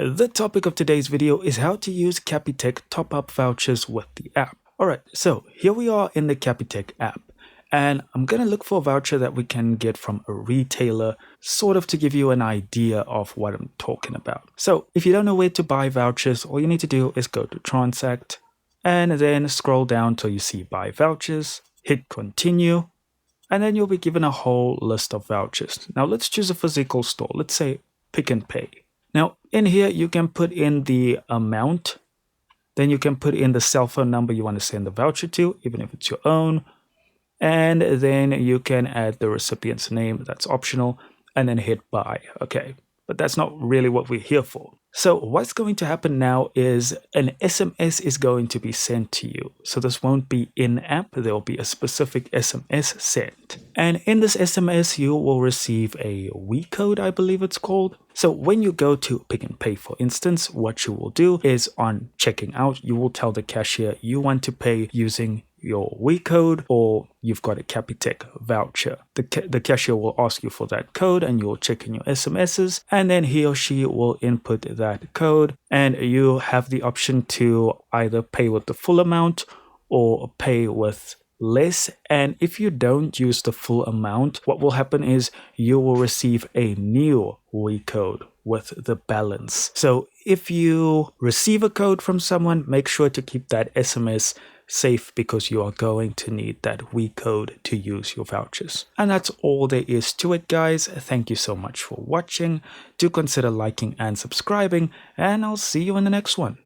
The topic of today's video is how to use Capitec Topup Vouchers with the app. Alright, so here we are in the Capitec app, and I'm going to look for a voucher that we can get from a retailer, sort of to give you an idea of what I'm talking about. So if you don't know where to buy vouchers, all you need to do is go to Transact, and then scroll down till you see Buy Vouchers, hit Continue, and then you'll be given a whole list of vouchers. Now let's choose a physical store, let's say Pick and Pay. Now, in here, you can put in the amount, then you can put in the cell phone number you want to send the voucher to, even if it's your own, and then you can add the recipient's name, that's optional, and then hit buy. Okay, but that's not really what we're here for. So what's going to happen now is an SMS is going to be sent to you. So this won't be in-app, there will be a specific SMS sent. And in this SMS, you will receive a We code, I believe it's called. So when you go to Pick and Pay, for instance, what you will do is on checking out, you will tell the cashier you want to pay using your We code, or you've got a Capitec voucher. The cashier will ask you for that code, and you'll check in your SMSs, and then he or she will input that code, and you have the option to either pay with the full amount or pay with less. And if you don't use the full amount, what will happen is you will receive a new We code with the balance. So if you receive a code from someone, make sure to keep that SMS safe, because you are going to need that We code to use your vouchers. And that's all there is to it, guys. Thank you so much for watching. Do consider liking and subscribing, and I'll see you in the next one.